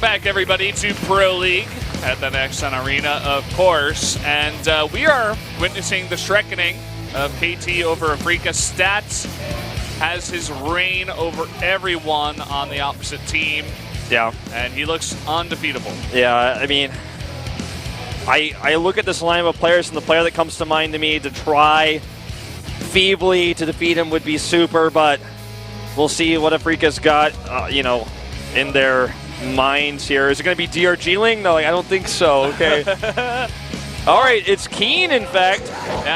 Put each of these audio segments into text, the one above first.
back, everybody, to Pro League at the Nexon Arena, of course. And we are witnessing the Shrekkening of KT over Afreeca. Stats has his reign over everyone on the opposite team. Yeah. And he looks undefeatable. Yeah, I mean, I look at this lineup of players, and the player that comes to mind to me to try feebly to defeat him would be Super, but we'll see what Afreeca's got, in their minds here. Is it going to be DRG-ling? No, I don't think so. Okay. All right, it's Keen, in fact,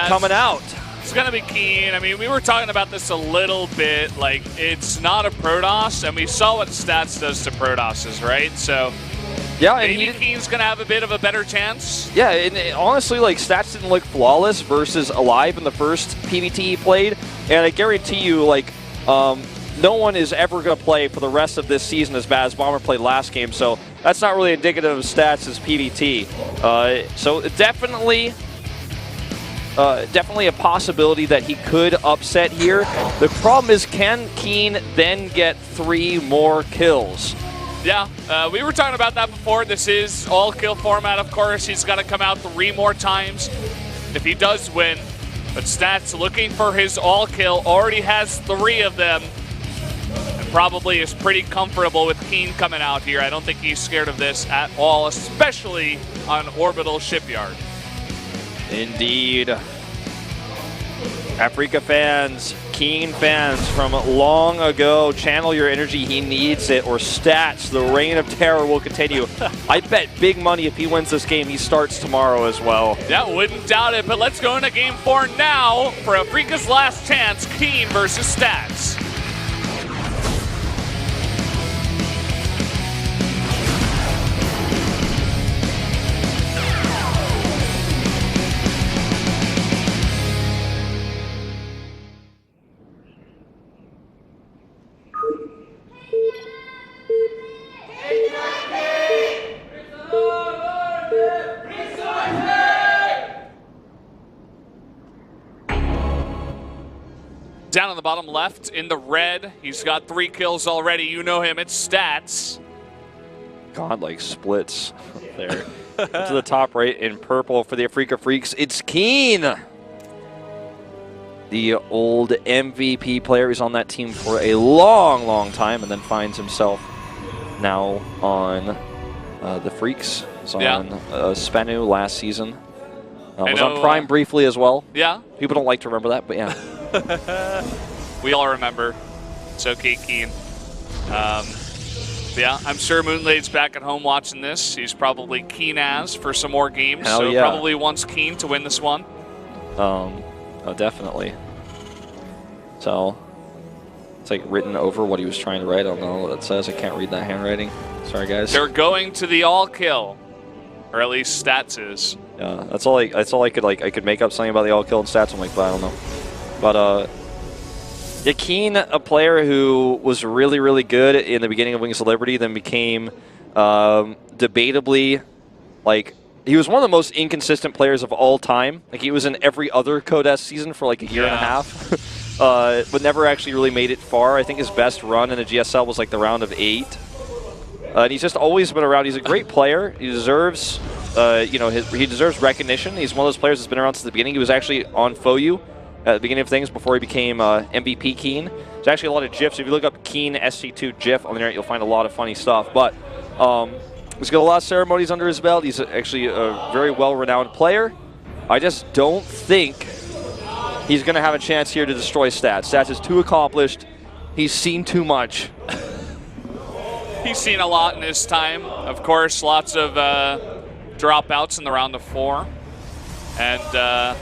coming out. It's going to be Keen. I mean, we were talking about this a little bit. Like, it's not a Protoss, and we saw what Stats does to Protosses, right? So yeah, maybe Keen's going to have a bit of a better chance. Yeah, and honestly, like, Stats didn't look flawless versus Alive in the first PvT he played, and I guarantee you, like, no one is ever going to play for the rest of this season as bad as Bomber played last game, so that's not really indicative of Stats as PvT. So definitely a possibility that he could upset here. The problem is, can Keen then get 3 more kills? Yeah, we were talking about that before. This is all-kill format, of course. He's got to come out 3 more times if he does win. But Stats looking for his all-kill, already has 3 of them. And probably is pretty comfortable with Keen coming out here. I don't think he's scared of this at all, especially on Orbital Shipyard. Indeed. Afreeca fans, Keen fans from long ago, channel your energy, he needs it, or Stats, the reign of terror will continue. I bet big money if he wins this game, he starts tomorrow as well. Yeah, wouldn't doubt it, but let's go into game 4 now for Afreeca's last chance, Keen versus Stats. Down on the bottom left in the red, he's got 3 kills already. You know him, it's Stats. God, like splits there. To the top right in purple for the Afreeca Freaks, it's Keen. The old MVP player. He's on that team for a long, long time and then finds himself now on the Freaks. He's on Spenu last season. Was on Prime briefly as well. Yeah. People don't like to remember that, but yeah. We all remember. It's okay, Keen. Yeah, I'm sure Moonlade's back at home watching this. He's probably keen as for some more games, so probably wants Keen to win this one. Oh, definitely. So, it's like written over what he was trying to write. I don't know what it says. I can't read that handwriting. Sorry, guys. They're going to the all-kill, or at least Stats is. Yeah, that's all I could I could make up something about the all-kill and Stats. I'm like, but I don't know. But yeah, Keen, a player who was really, really good in the beginning of Wings of Liberty, then became debatably, like, he was one of the most inconsistent players of all time. Like, he was in every other Codes season for like a year and a half, but never actually really made it far. I think his best run in the GSL was like the round of 8. And he's just always been around. He's a great player. He deserves, he deserves recognition. He's one of those players that's been around since the beginning. He was actually on FOU at the beginning of things before he became MVP Keen. There's actually a lot of GIFs. If you look up Keen SC2 GIF on the internet, you'll find a lot of funny stuff. But he's got a lot of ceremonies under his belt. He's actually a very well-renowned player. I just don't think he's going to have a chance here to destroy Stats. Stats is too accomplished. He's seen too much. He's seen a lot in his time. Of course, lots of dropouts in the round of 4. And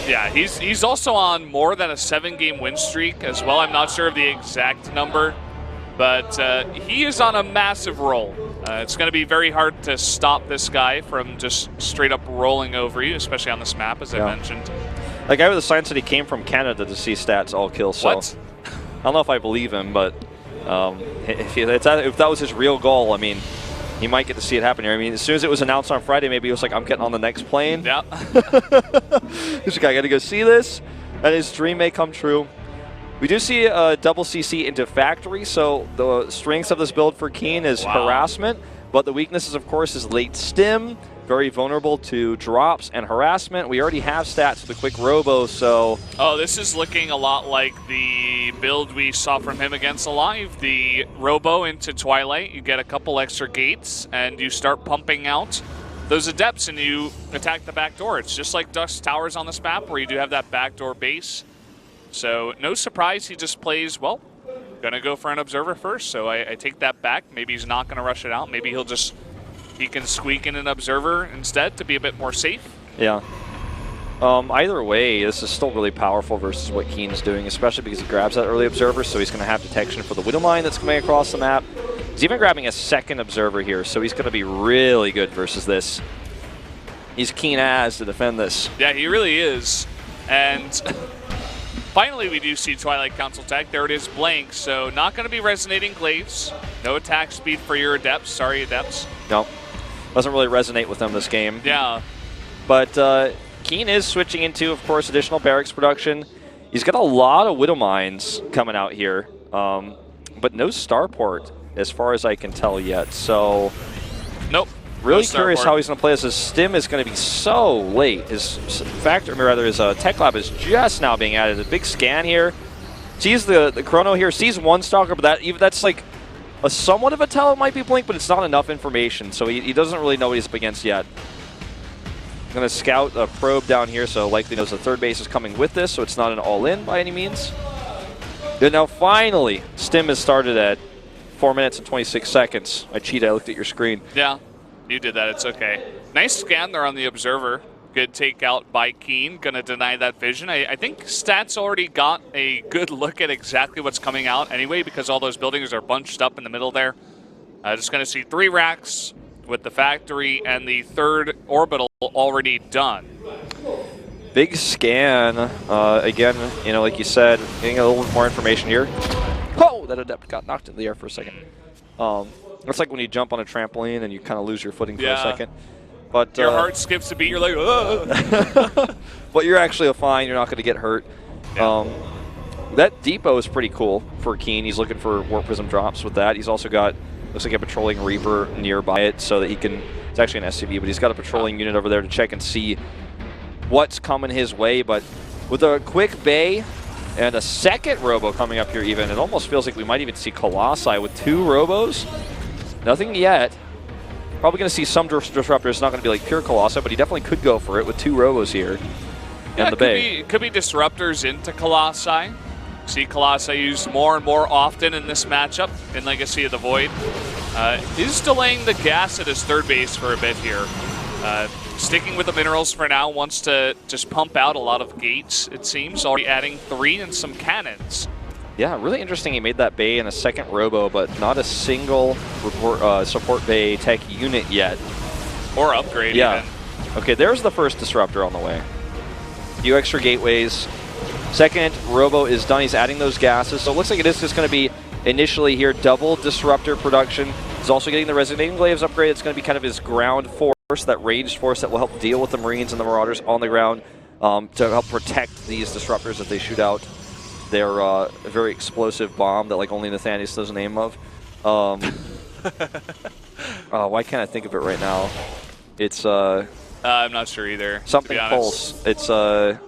yeah, he's also on more than a 7-game win streak as well. I'm not sure of the exact number, but he is on a massive roll. It's going to be very hard to stop this guy from just straight up rolling over you, especially on this map, as I mentioned. The guy with the sign said he came from Canada to see Stats all kill. So what? I don't know if I believe him, but if that was his real goal, I mean, he might get to see it happen here. I mean, as soon as it was announced on Friday, maybe he was like, I'm getting on the next plane. Yeah. He's like, I got to go see this, and his dream may come true. We do see a double CC into Factory, so the strengths of this build for Keen is harassment, but the weaknesses, of course, is late stim, very vulnerable to drops and harassment. We already have stats for the quick robo, so... Oh, this is looking a lot like the build we saw from him against Alive. The robo into Twilight, you get a couple extra gates, and you start pumping out those adepts, and you attack the back door. It's just like Dusk Towers on this map, where you do have that backdoor base. So no surprise, he just plays, well, gonna go for an Observer first, so I take that back. Maybe he's not gonna rush it out. Maybe he can squeak in an Observer instead to be a bit more safe. Yeah. Either way, this is still really powerful versus what Keen's doing, especially because he grabs that early Observer, so he's going to have detection for the Widow Mine that's coming across the map. He's even grabbing a second Observer here, so he's going to be really good versus this. He's keen as to defend this. Yeah, he really is. And finally, we do see Twilight Council tag. There it is, blank, so not going to be Resonating Glaives. No attack speed for your Adepts. Sorry, Adepts. No. Doesn't really resonate with them this game. Yeah. But Keen is switching into, of course, additional barracks production. He's got a lot of Widow Mines coming out here, but no Starport as far as I can tell yet. So, nope. Really curious how he's going to play this. His stim is going to be so late. His Tech Lab is just now being added. A big scan here. Sees the Chrono here. Sees one Stalker, but that's like a somewhat of a tell. It might be Blink, but it's not enough information. So he doesn't really know what he's up against yet. Going to scout a probe down here, so likely knows the third base is coming with this, so it's not an all-in by any means. And now finally, Stim has started at 4 minutes and 26 seconds. I cheated, I looked at your screen. Yeah, you did that, it's okay. Nice scan there on the Observer. Good takeout by Keen, going to deny that vision. I think Stats already got a good look at exactly what's coming out anyway, because all those buildings are bunched up in the middle there. Just going to see 3 racks with the Factory and the third orbital already done. Big scan. Again, like you said, getting a little bit more information here. Oh, that Adept got knocked in the air for a second. It's like when you jump on a trampoline and you kind of lose your footing for a second. But your heart skips a beat, you're like, ugh. But you're actually fine, you're not going to get hurt. Yeah. That depot is pretty cool for Keen. He's looking for Warp Prism drops with that. He's also got, looks like a patrolling Reaper nearby it so that he can, it's actually an SCV, but he's got a patrolling unit over there to check and see what's coming his way. But with a quick bay and a second Robo coming up here even, it almost feels like we might even see Colossi with 2 Robos. Nothing yet. Probably going to see some Disruptors. It's not going to be like pure Colossi, but he definitely could go for it with 2 Robos here. Yeah, and the bay. It could be Disruptors into Colossi. See Colossi used more and more often in this matchup in Legacy of the Void. He's delaying the gas at his third base for a bit here. Sticking with the minerals for now, wants to just pump out a lot of gates, it seems. Already adding 3 and some cannons. Yeah, really interesting he made that bay and a second Robo, but not a single support bay tech unit yet. Or upgrade even. Okay, there's the first Disruptor on the way. Few extra gateways. Second Robo is done. He's adding those gases. So it looks like it is just going to be initially here double Disruptor production. He's also getting the Resonating Glaives upgrade. It's going to be kind of his ground force, that ranged force that will help deal with the Marines and the Marauders on the ground to help protect these Disruptors as they shoot out their very explosive bomb that like only Nathanius knows the name of. Why can't I think of it right now? It's I'm not sure either. Something Pulse. It's I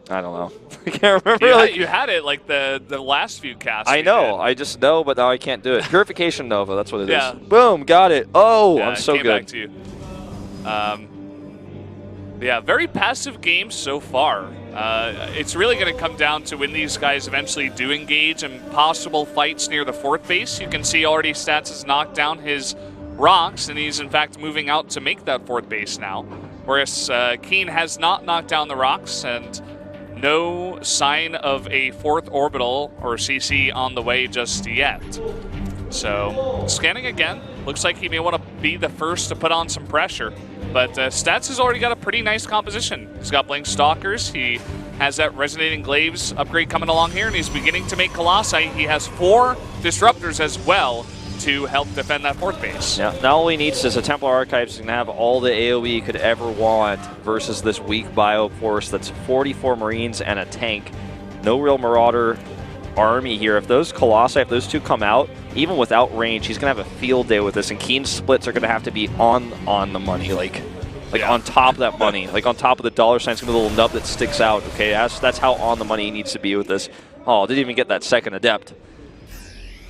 don't know. I can't remember. You had it like the last few casts. I know. I just know, but now I can't do it. Purification Nova. That's what it is. Boom. Got it. Oh, yeah, I'm so came good. Back to you. Yeah, very passive game so far. It's really going to come down to when these guys eventually do engage in possible fights near the 4th base. You can see already Stats has knocked down his rocks, and he's in fact moving out to make that 4th base now. Whereas Keen has not knocked down the rocks, and no sign of a 4th orbital or CC on the way just yet. So, scanning again. Looks like he may want to be the first to put on some pressure. But Stats has already got a pretty nice composition. He's got Blink Stalkers. He has that Resonating Glaives upgrade coming along here, and he's beginning to make Colossi. He has 4 Disruptors as well to help defend that 4th base. Yeah, now all he needs is a Templar Archives to have all the AoE he could ever want versus this weak Bio Force that's 44 Marines and a tank. No real Marauder army here. If those Colossi, if those two come out, even without range, he's going to have a field day with this, and Keen's splits are going to have to be on the money, like on top of that money, like on top of the dollar sign. It's going to be a little nub that sticks out, okay? That's how on the money he needs to be with this. Oh, didn't even get that second adept.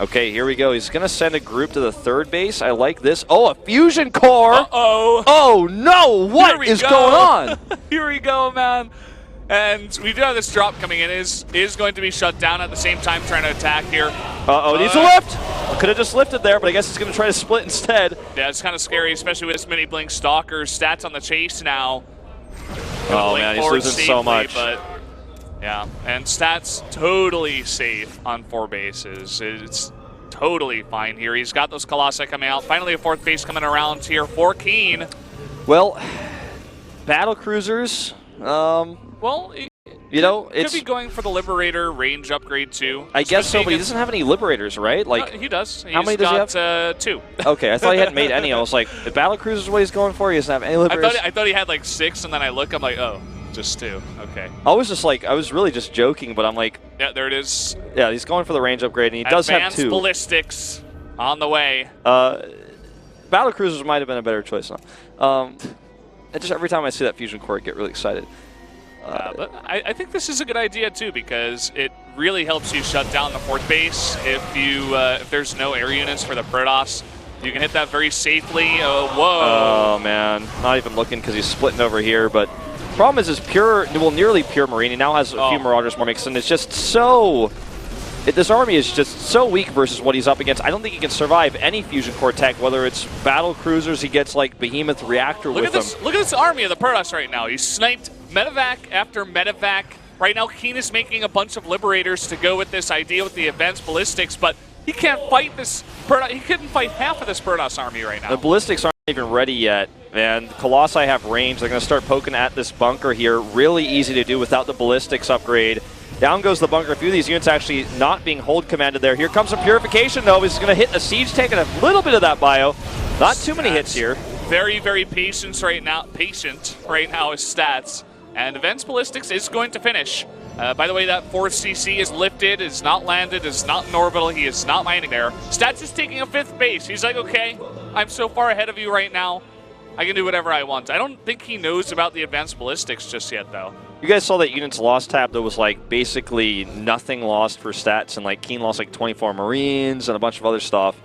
Okay, here we go. He's going to send a group to the third base. I like this. Oh, a fusion core. Uh-oh. Oh, no. What is going on? Here we go, man. And we do have this drop coming in. Is going to be shut down at the same time trying to attack here. Uh-oh, needs a lift. Could have just lifted there, but I guess he's going to try to split instead. Yeah, it's kind of scary, especially with this mini Blink Stalkers. Stats on the chase now. Oh, man, he's losing safely, so much. But yeah, and Stats totally safe on 4 bases. It's totally fine here. He's got those Colossi coming out. Finally, a 4th base coming around here for Keen. Well, battle cruisers. Well, you know, could be going for the Liberator range upgrade too. I guess so, but he doesn't have any Liberators, right? Like he does. How many does he have? 2. Okay, I thought he hadn't made any. I was like, if battle cruisers is what he's going for, he doesn't have any Liberators. I thought he had like 6, and then I look, I'm like, oh. Just 2. Okay. I was really just joking, but I'm like, yeah, there it is. Yeah, he's going for the range upgrade, and he does have 2. Advanced ballistics on the way. Battle cruisers might have been a better choice. Just every time I see that fusion core, I get really excited. But I think this is a good idea too, because it really helps you shut down the 4th base. If there's no air units for the Protoss, you can hit that very safely. Whoa! Oh man, not even looking because he's splitting over here, but. Problem is nearly pure Marine. He now has a few Marauders more mixed in. It's just so... this army is just so weak versus what he's up against. I don't think he can survive any fusion core tech, whether it's battle cruisers, he gets like Behemoth Reactor with them. Look at this army of the Protoss right now. He's sniped medevac after medevac. Right now, Keen is making a bunch of Liberators to go with this idea with the advanced ballistics, but he can't fight this Protoss. He couldn't fight half of this Protoss army right now. The ballistics aren't even ready yet. And Colossi have range. They're going to start poking at this bunker here. Really easy to do without the ballistics upgrade. Down goes the bunker. A few of these units actually not being hold commanded there. Here comes some purification, though. He's going to hit the siege tank and a little bit of that bio. Not too many hits here. Very, very patient right now is Stats. And Advanced Ballistics is going to finish. By the way, that 4th CC is lifted, is not landed, is not in orbital. He is not mining there. Stats is taking a 5th base. He's like, okay, I'm so far ahead of you right now. I can do whatever I want. I don't think he knows about the advanced ballistics just yet, though. You guys saw that units lost tab that was like basically nothing lost for Stats, and like Keen lost like 24 Marines and a bunch of other stuff.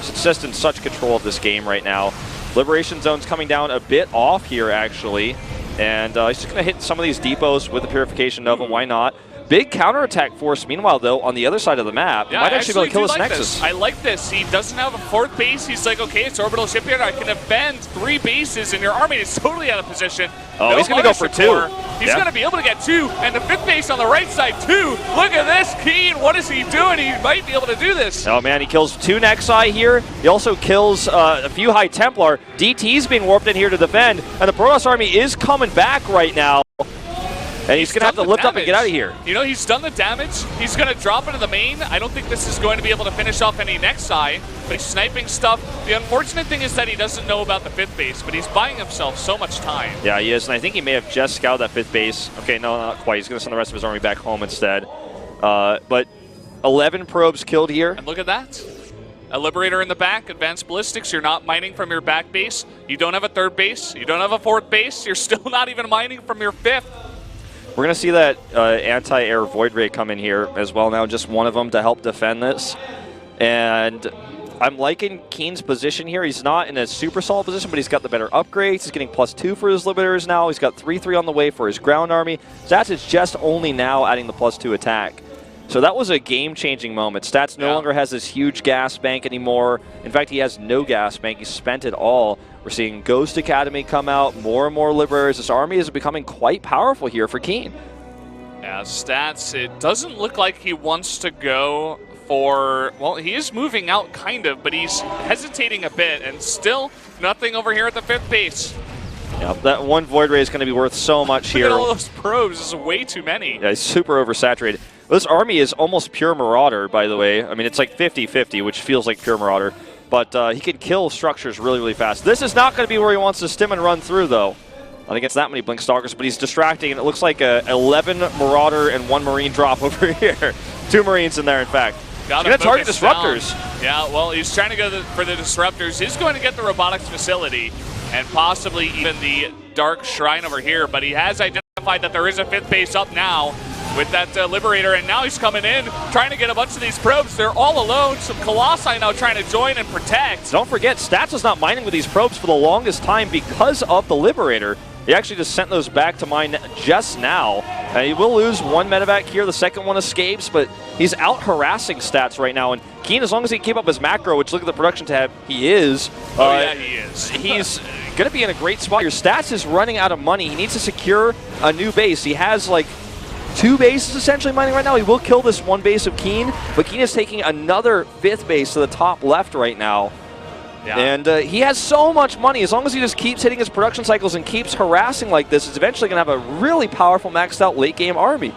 So it's just in such control of this game right now. Liberation Zone's coming down a bit off here, actually. And he's just going to hit some of these depots with the Purification Nova. Why not? Big counterattack force, meanwhile, though, on the other side of the map. Yeah, might actually be able to kill this Nexus. This. I like this. He doesn't have a 4th base. He's like, okay, it's orbital shipyard. I can defend 3 bases, and your army is totally out of position. Oh, he's going to go for 2. He's going to be able to get 2, and the 5th base on the right side, 2. Look at this, Keen. What is he doing? He might be able to do this. Oh, man, he kills 2 Nexi here. He also kills a few High Templar. DT's being warped in here to defend, and the Protoss army is coming back right now. And he's going to have to lift up and get out of here. You know, he's done the damage. He's going to drop into the main. I don't think this is going to be able to finish off any Nexi, but he's sniping stuff. The unfortunate thing is that he doesn't know about the 5th base, but he's buying himself so much time. Yeah, he is, and I think he may have just scouted that 5th base. Okay, no, not quite. He's going to send the rest of his army back home instead. But 11 probes killed here. And look at that. A Liberator in the back, advanced ballistics. You're not mining from your back base. You don't have a 3rd base. You don't have a 4th base. You're still not even mining from your 5th. We're going to see that anti-air Void Ray come in here as well now, just one of them to help defend this. And I'm liking Keen's position here. He's not in a super solid position, but he's got the better upgrades. He's getting +2 for his Liberators now. He's got 3/3 on the way for his ground army. Stats is just only now adding the +2 attack. So that was a game-changing moment. Stats no longer has this huge gas bank anymore. In fact, he has no gas bank. He spent it all. We're seeing Ghost Academy come out, more and more Liberators. This army is becoming quite powerful here for Keen. Yeah, Stats, it doesn't look like he wants to go for, well, he is moving out kind of, but he's hesitating a bit, and still nothing over here at the 5th base. Yeah, that 1 Void Ray is going to be worth so much here. Look at all those probes. This is way too many. Yeah, he's super oversaturated. This army is almost pure Marauder, by the way. I mean, it's like 50-50, which feels like pure Marauder. But he can kill structures really, really fast. This is not going to be where he wants to stim and run through, though. Not against that many Blink Stalkers, but he's distracting, and it looks like a 11 Marauder and 1 Marine drop over here. 2 Marines in there, in fact. He's going to target Disruptors. Yeah, well, he's trying to go for the Disruptors. He's going to get the Robotics Facility and possibly even the Dark Shrine over here, but he has identified that there is a 5th base up now with that Liberator, and now he's coming in, trying to get a bunch of these probes. They're all alone. Some Colossi now trying to join and protect. Don't forget, Stats was not mining with these probes for the longest time because of the Liberator. He actually just sent those back to mine just now. He will lose 1 medevac here. The second one escapes, but he's out harassing Stats right now. And Keen, as long as he can keep up his macro, which look at the production tab, he is. Yeah, he is. He's going to be in a great spot. Your Stats is running out of money. He needs to secure a new base. He has like 2 bases essentially mining right now. He will kill this 1 base of Keen, but Keen is taking another 5th base to the top left right now. Yeah. And he has so much money. As long as he just keeps hitting his production cycles and keeps harassing like this, it's eventually going to have a really powerful maxed out late game army.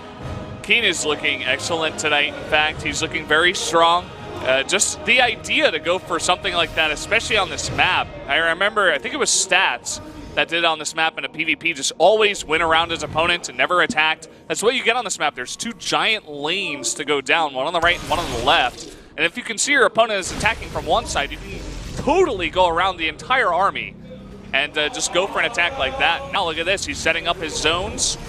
Keen is looking excellent tonight. In fact, he's looking very strong. Just the idea to go for something like that, especially on this map. I remember, I think it was Stats that did it on this map in a PvP, just always went around his opponent and never attacked. That's what you get on this map. There's 2 giant lanes to go down, one on the right and one on the left. And if you can see your opponent is attacking from one side, you can totally go around the entire army and just go for an attack like that. Now look at this, he's setting up his zones.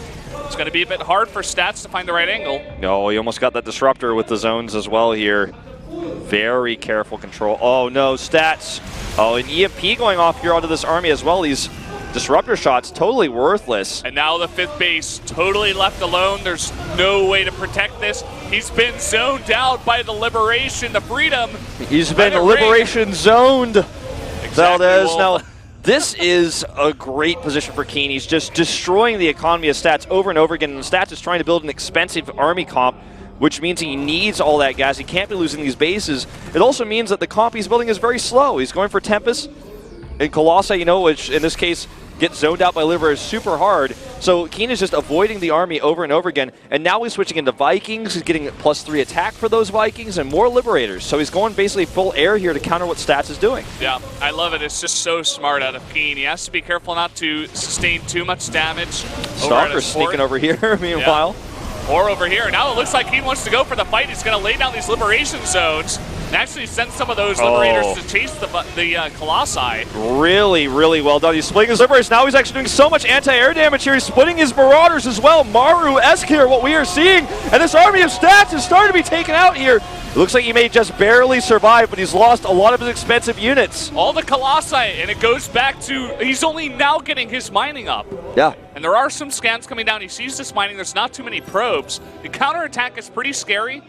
It's going to be a bit hard for Stats to find the right angle. No, he almost got that Disruptor with the zones as well here. Very careful control. Oh no, Stats. Oh, an EMP going off here onto this army as well. These Disruptor shots totally worthless. And now the 5th base totally left alone. There's no way to protect this. He's been zoned out by the Liberation, the Freedom. He's been Liberation zoned. Exactly, Valdez. Now, this is a great position for Keen. He's just destroying the economy of Stats over and over again. And Stats is trying to build an expensive army comp, which means he needs all that gas. He can't be losing these bases. It also means that the comp he's building is very slow. He's going for Tempest and Colossi, you know, which in this case gets zoned out by Liberators super hard. So Keen is just avoiding the army over and over again. And now he's switching into Vikings. He's getting +3 attack for those Vikings and more Liberators. So he's going basically full air here to counter what Stats is doing. Yeah, I love it. It's just so smart out of Keen. He has to be careful not to sustain too much damage. Stalker's sneaking over here, meanwhile. Yeah. Or over here. Now it looks like he wants to go for the fight. He's going to lay down these Liberation zones and actually send some of those Liberators to chase the Colossi. Really, really well done. He's splitting his Liberators. Now he's actually doing so much anti-air damage here. He's splitting his Marauders as well. Maru-esque here, what we are seeing. And this army of Stats is starting to be taken out here. It looks like he may just barely survive, but he's lost a lot of his expensive units. All the Colossi, and it goes back to he's only now getting his mining up. Yeah. And there are some scans coming down. He sees this mining. There's not too many probes. The counterattack is pretty scary.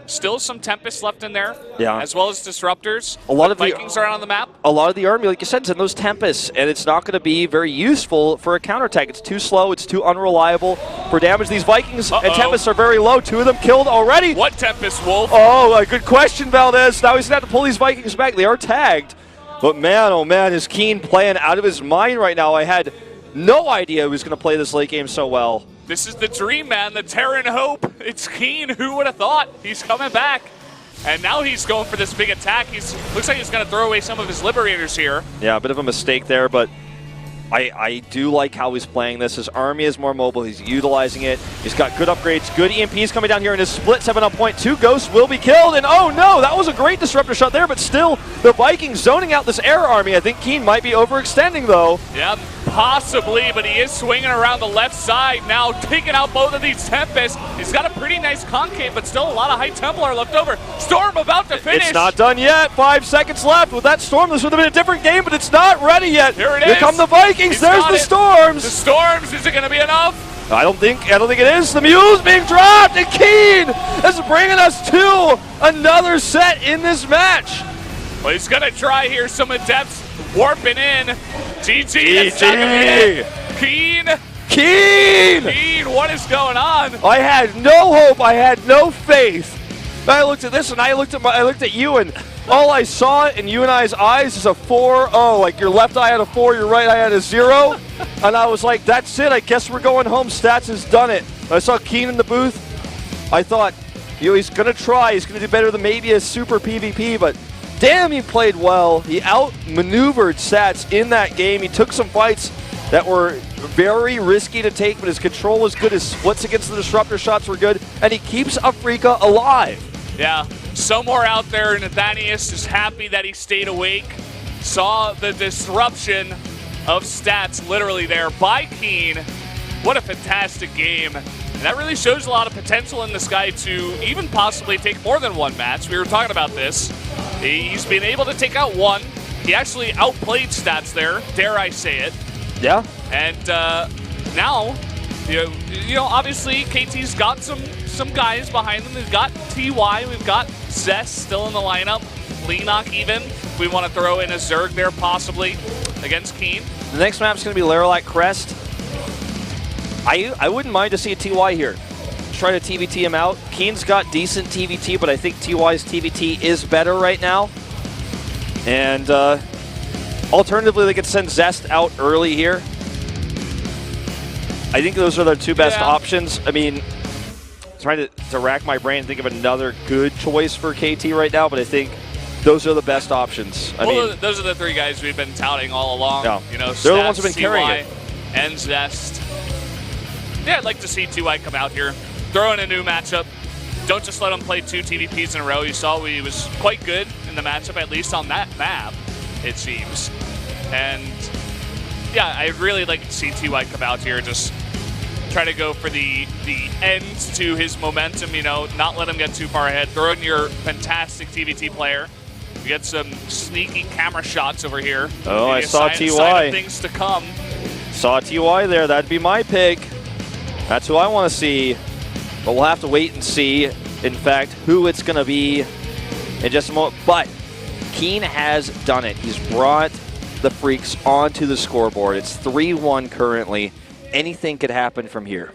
Still some Tempests left in there, as well as Disruptors. A lot of Vikings are on the map. A lot of the army, like you said, is in those Tempests, and it's not going to be very useful for a counterattack. It's too slow. It's too unreliable for damage. These Vikings and Tempests are very low. 2 of them killed already. What Tempest, Wolf? Oh, a good question, Valdez. Now he's going to have to pull these Vikings back. They are tagged. But man, oh man, is Keen playing out of his mind right now. I had no idea he was going to play this late game so well. This is the dream, man, the Terran hope. It's Keen. Who would have thought? He's coming back. And now he's going for this big attack. Looks like he's going to throw away some of his Liberators here. Yeah, a bit of a mistake there, but I do like how he's playing this. His army is more mobile. He's utilizing it. He's got good upgrades, good EMPs coming down here in his split 7 on point. 2 Ghosts will be killed, and oh no, that was a great Disruptor shot there, but still, the Vikings zoning out this air army. I think Keen might be overextending though. Yeah, possibly, but he is swinging around the left side now, taking out both of these Tempests. He's got a pretty nice concave, but still a lot of High Templar left over. Storm about to finish. It's not done yet. 5 seconds left. With that Storm, this would have been a different game, but it's not ready yet. Here it is. Here come the Vikings. There's the Storms. The Storms, is it going to be enough? I don't think it is. The Mule's being dropped, and Keen is bringing us to another set in this match. Well, he's going to try here. Some Adepts warping in. GG. That's not gonna be it. Keen, what is going on? I had no hope. I had no faith. I looked at this, and I looked at you, and all I saw in you and I's eyes is a 4-0. Like your left eye had a 4, your right eye had a 0. And I was like, that's it. I guess we're going home. Stats has done it. I saw Keen in the booth. I thought, he's going to try. He's going to do better than maybe a super PvP, but damn, he played well. He outmaneuvered Stats in that game. He took some fights that were very risky to take, but his control was good, his splits against the Disruptor shots were good, and he keeps Afreeca alive. Yeah, somewhere out there, Nathanius is happy that he stayed awake, saw the disruption of stats literally there by Keen. What a fantastic game. And that really shows a lot of potential in this guy to even possibly take more than one match. We were talking about this. He's been able to take out one. He actually outplayed stats there, dare I say it. Yeah. And now, you know, obviously KT's got some guys behind them. We've got TY, we've got Zest still in the lineup, Leenock even. We want to throw in a Zerg there possibly against Keen. The next map's going to be Laralac Crest. I wouldn't mind to see a TY here. Try to TVT him out. Keen's got decent TVT, but I think TY's TVT is better right now. And alternatively, they could send Zest out early here. I think those are their two best options. I mean, trying to rack my brain and think of another good choice for KT right now, but I think those are the best options. I mean, those are the three guys we've been touting all along. Yeah. You know, they're the ones Stats, who've been carrying CY, it. and Zest. Yeah, I'd like to see TY come out here, throw in a new matchup. Don't just let him play 2 TVPs in a row. You saw he was quite good in the matchup, at least on that map, it seems. And yeah, I'd really like to see TY come out here, just try to go for the end to his momentum, you know, not let him get too far ahead. Throw in your fantastic TVT player. We get some sneaky camera shots over here. Oh, maybe I saw sign TY. of things to come. Saw TY there. That'd be my pick. That's who I want to see. But we'll have to wait and see, in fact, who it's going to be in just a moment. But Keen has done it. He's brought the Freaks onto the scoreboard. It's 3-1 currently. Anything could happen from here.